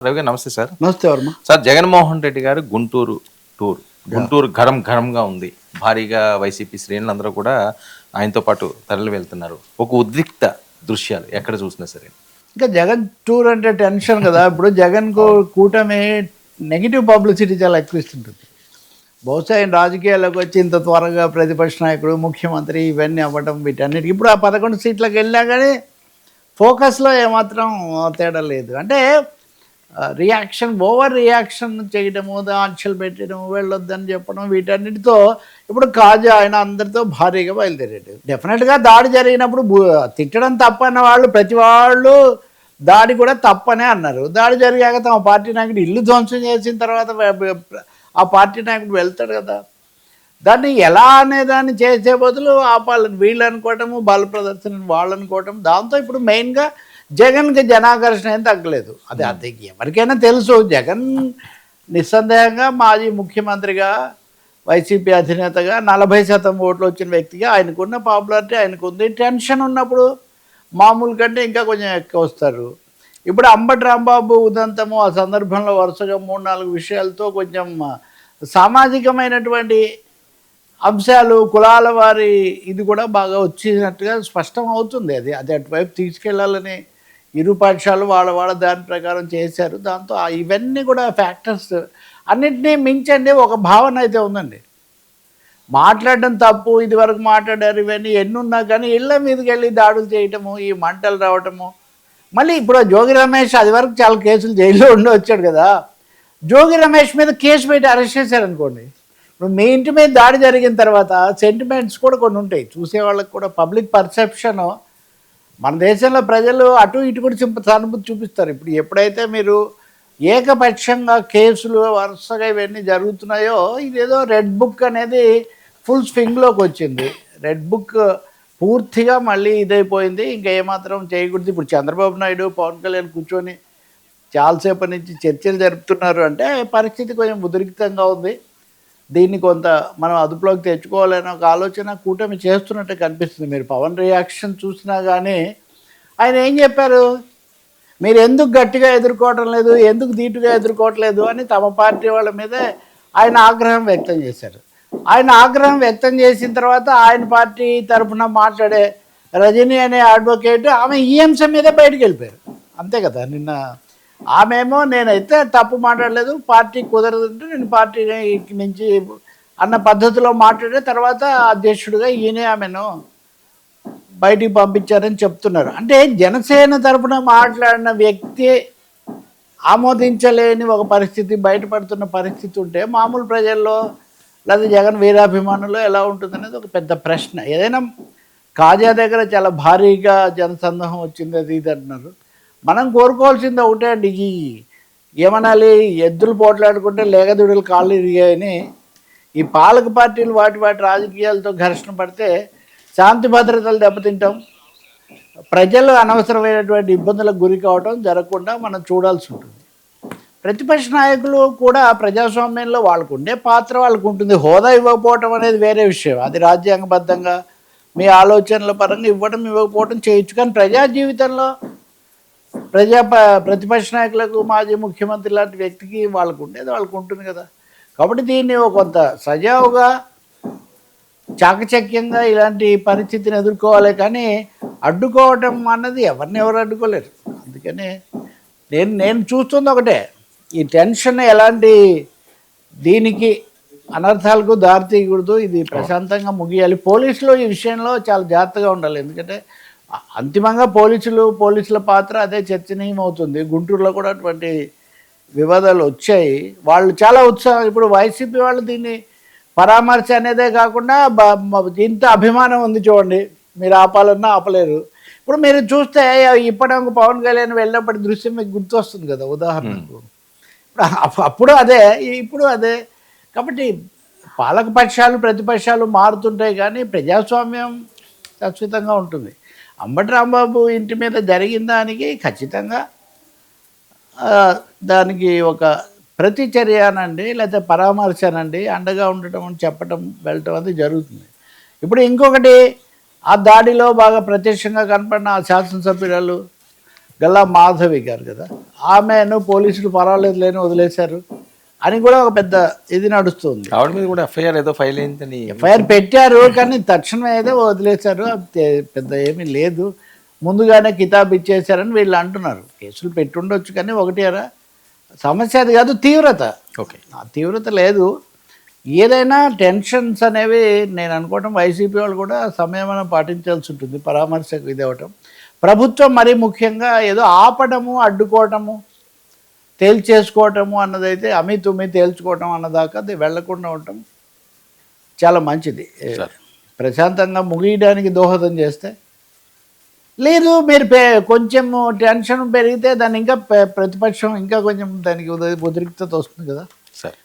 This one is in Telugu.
రవి గారు నమస్తే సార్. నమస్తే వర్మ. సార్, జగన్మోహన్ రెడ్డి గారు గుంటూరు టూర్. గుంటూరు గరం గరంగా ఉంది. భారీగా వైసీపీ శ్రేణులందరూ కూడా ఆయనతో పాటు తరలి వెళ్తున్నారు. ఒక ఉద్రిక్త దృశ్యాలు ఎక్కడ చూసినా సరే. ఇంకా జగన్ టూర్ అంటే టెన్షన్ కదా. ఇప్పుడు జగన్ కూటమి నెగిటివ్ పబ్లిసిటీ చాలా ఎక్కువ ఇస్తుంటుంది. బహుశా ఆయన రాజకీయాల్లోకి వచ్చి ఇంత త్వరగా ప్రతిపక్ష నాయకుడు, ముఖ్యమంత్రి ఇవన్నీ అవ్వడం వీటన్నిటికీ ఇప్పుడు ఆ 11 సీట్లకు వెళ్ళినా కానీ ఫోకస్లో ఏమాత్రం తేడా లేదు. అంటే రియాక్షన్, ఓవర్ రియాక్షన్ చేయడము, ఆంక్షలు పెట్టడం, వెళ్ళొద్దని చెప్పడం, వీటన్నిటితో ఇప్పుడు కాజా ఆయన అందరితో భారీగా బయలుదేరాడు. డెఫినెట్గా దాడి జరిగినప్పుడు తిట్టడం తప్పన్న వాళ్ళు ప్రతి వాళ్ళు దాడి కూడా తప్పనే అన్నారు. దాడి జరిగాక తమ పార్టీ నాయకుడు ఇల్లు ధ్వంసం చేసిన తర్వాత ఆ పార్టీ నాయకుడు వెళ్తాడు కదా. దాన్ని ఎలా అనేదాన్ని చేసే బదులు ఆపాలని వీళ్ళు అనుకోవటము, బల ప్రదర్శన వాళ్ళు అనుకోవటం, దాంతో ఇప్పుడు మెయిన్గా జగన్కి జనాకర్షణ ఏం తగ్గలేదు. అది ఎవరికైనా తెలుసు. జగన్ నిస్సందేహంగా మాజీ ముఖ్యమంత్రిగా, వైసీపీ అధినేతగా 40% ఓట్లు వచ్చిన వ్యక్తిగా ఆయనకున్న పాపులారిటీ ఆయనకుంది. టెన్షన్ ఉన్నప్పుడు మామూలు కంటే ఇంకా కొంచెం ఎక్కువ వస్తారు. ఇప్పుడు అంబటి రాంబాబు ఉదంతము ఆ సందర్భంలో వరుసగా 3-4 విషయాలతో కొంచెం సామాజికమైనటువంటి అంశాలు, కులాల వారి ఇది కూడా బాగా వచ్చినట్టుగా స్పష్టం అవుతుంది. అది అటువైపు తీసుకెళ్లాలని ఇరు పక్షాలు వాళ్ళ దాని ప్రకారం చేశారు. దాంతో ఇవన్నీ కూడా ఫ్యాక్టర్స్ అన్నింటినీ మించండి ఒక భావన అయితే ఉందండి. మాట్లాడడం తప్పు, ఇది వరకు మాట్లాడారు, ఇవన్నీ ఎన్నున్నా కానీ ఇళ్ళ మీదకి వెళ్ళి దాడులు చేయటము, ఈ మంటలు రావటము. మళ్ళీ ఇప్పుడు జోగి రమేష్ అది వరకు చాలా కేసులు జైల్లో ఉండి వచ్చాడు కదా. జోగి రమేష్ మీద కేసు పెట్టి అరెస్ట్ చేశారనుకోండి, ఇప్పుడు మీ ఇంటి మీద దాడి జరిగిన తర్వాత సెంటిమెంట్స్ కూడా కొన్ని ఉంటాయి. చూసేవాళ్ళకి కూడా పబ్లిక్ పర్సెప్షను, మన దేశంలో ప్రజలు అటు ఇటు కూడా సానుభూతి చూపిస్తారు. ఇప్పుడు ఎప్పుడైతే మీరు ఏకపక్షంగా కేసులు వరుసగా ఇవన్నీ జరుగుతున్నాయో, ఇదేదో రెడ్ బుక్ అనేది ఫుల్ స్వింగ్లోకి వచ్చింది. రెడ్ బుక్ పూర్తిగా మళ్ళీ ఇదైపోయింది. ఇంకా ఏమాత్రం చేయకూడదు. ఇప్పుడు చంద్రబాబు నాయుడు, పవన్ కళ్యాణ్ కూర్చొని చాలాసేపటి నుంచి చర్చలు జరుపుతున్నారు. అంటే పరిస్థితి కొంచెం ఉద్రిక్తంగా ఉంది. దీన్ని కొంత మనం అదుపులోకి తెచ్చుకోవాలనే ఒక ఆలోచన కూటమి చేస్తున్నట్టే కనిపిస్తుంది. మీరు పవన్ రియాక్షన్ చూసినా కానీ ఆయన ఏం చెప్పారు, మీరు ఎందుకు గట్టిగా ఎదుర్కోవటం లేదు, ఎందుకు ధీటుగా ఎదుర్కోవట్లేదు అని తమ పార్టీ వాళ్ళ మీదే ఆయన ఆగ్రహం వ్యక్తం చేశారు. ఆయన ఆగ్రహం వ్యక్తం చేసిన తర్వాత ఆయన పార్టీ తరఫున మాట్లాడే రజనీ అనే అడ్వకేట్ ఆమె ఈ అంశం మీదే బయటకు వెళ్ళిపోయారు. అంతే కదా. నిన్న ఆమెమో నేనైతే తప్పు మాట్లాడలేదు, పార్టీ కుదరదంటే నేను పార్టీ నుంచి అన్న పద్ధతిలో మాట్లాడే తర్వాత అధ్యక్షుడిగా ఈయనే ఆమెను బయటికి పంపించారని చెప్తున్నారు. అంటే జనసేన తరఫున మాట్లాడిన వ్యక్తి ఆమోదించలేని ఒక పరిస్థితి, బయటపడుతున్న పరిస్థితి ఉంటే మామూలు ప్రజల్లో లేదా జగన్ వీరాభిమానులు ఎలా ఉంటుందనేది ఒక పెద్ద ప్రశ్న. ఏదైనా కాజా దగ్గర చాలా భారీగా జనసందోహం వచ్చింది, అది ఇది అంటున్నారు. మనం కోరుకోవాల్సింది ఒకటే అండి, ఈ ఏమనాలి, ఎద్దులు పోట్లాడుకుంటే లేగదుడులు కాళ్ళు ఇరిగాయని ఈ పాలక పార్టీలు వాటి రాజకీయాలతో ఘర్షణ పడితే శాంతి భద్రతలు దెబ్బతింటాం, ప్రజలు అనవసరమైనటువంటి ఇబ్బందులకు గురి కావడం జరగకుండా మనం చూడాల్సి ఉంటుంది. ప్రతిపక్ష నాయకులు కూడా ప్రజాస్వామ్యంలో వాళ్ళకు ఉండే పాత్ర వాళ్ళకు ఉంటుంది. హోదా ఇవ్వకపోవటం అనేది వేరే విషయం. అది రాజ్యాంగబద్ధంగా మీ ఆలోచనల పరంగా ఇవ్వడం ఇవ్వకపోవడం చేయొచ్చు. కానీ ప్రజా జీవితంలో ప్రతిపక్ష నాయకులకు, మాజీ ముఖ్యమంత్రి లాంటి వ్యక్తికి వాళ్ళకు ఉండేది వాళ్ళకు ఉంటుంది కదా. కాబట్టి దీన్ని కొంత సజావుగా, చాకచక్యంగా ఇలాంటి పరిస్థితిని ఎదుర్కోవాలి. కానీ అడ్డుకోవటం అన్నది ఎవరు అడ్డుకోలేరు. అందుకని నేను చూస్తుంది ఒకటే, ఈ టెన్షన్ ఎలాంటి దీనికి అనర్థాలకు దారి తీయకూడదు. ఇది ప్రశాంతంగా ముగియాలి. పోలీసులు ఈ విషయంలో చాలా జాగ్రత్తగా ఉండాలి. ఎందుకంటే అంతిమంగా పోలీసుల పాత్ర అదే చర్చనీయమవుతుంది. గుంటూరులో కూడా అటువంటి వివాదాలు వచ్చాయి. వాళ్ళు చాలా ఉత్సాహం, ఇప్పుడు వైసీపీ వాళ్ళు దీన్ని పరామర్శ అనేదే కాకుండా ఇంత అభిమానం ఉంది చూడండి, మీరు ఆపాలన్నా ఆపలేరు. ఇప్పుడు మీరు చూస్తే ఇప్పటికి పవన్ కళ్యాణ్ వెళ్ళినప్పటి దృశ్యం మీకు గుర్తొస్తుంది కదా. ఉదాహరణకు అప్పుడు అదే, ఇప్పుడు అదే. కాబట్టి పాలకపక్షాలు, ప్రతిపక్షాలు మారుతుంటాయి కానీ ప్రజాస్వామ్యం శాశ్వతంగా ఉంటుంది. అంబటి రాంబాబు ఇంటి మీద జరిగిన దానికి ఖచ్చితంగా దానికి ఒక ప్రతిచర్యనండి, లేకపోతే పరామర్శనండి, అండగా ఉండటం అని చెప్పటం వెళ్ళటం అది జరుగుతుంది. ఇప్పుడు ఇంకొకటి, ఆ దాడిలో బాగా ప్రత్యక్షంగా కనపడిన ఆ శాసనసభ్యురాలు గల్లా మాధవి గారు కదా, ఆమెను పోలీసులు పర్వాలేదు లేని వదిలేశారు అని కూడా ఒక పెద్ద ఇది నడుస్తుంది. ఆవిడ మీద కూడా ఎఫ్ఐఆర్ ఏదో ఫైల్ అయిందని. ఎఫ్ఐఆర్ పెట్టారు కానీ తక్షణమే ఏదో వదిలేశారు. అది పెద్ద ఏమీ లేదు, ముందుగానే కితాబ్ ఇచ్చేశారని వీళ్ళు అంటున్నారు. కేసులు పెట్టుండొచ్చు కానీ ఒకటేరా సమస్య అది కాదు, తీవ్రత. ఓకే, ఆ తీవ్రత లేదు. ఏదైనా టెన్షన్స్ అనేవి నేను అనుకోవటం వైసీపీ వాళ్ళు కూడా సంయమనం పాటించాల్సి ఉంటుంది, పరామర్శకు ఇది అవ్వటం. ప్రభుత్వం మరీ ముఖ్యంగా ఏదో ఆపడము, అడ్డుకోవటము, తేల్చేసుకోవటము అన్నదైతే అమితుమి తేల్చుకోవటం అన్నదాకా అది వెళ్లకుండా ఉండటం చాలా మంచిది. ప్రశాంతంగా ముగియడానికి దోహదం చేస్తే. లేదు మీరు కొంచెం టెన్షన్ పెరిగితే దాన్ని ఇంకా ప్రతిపక్షం ఇంకా కొంచెం దానికి ఉద్రిక్తత వస్తుంది కదా. సరే.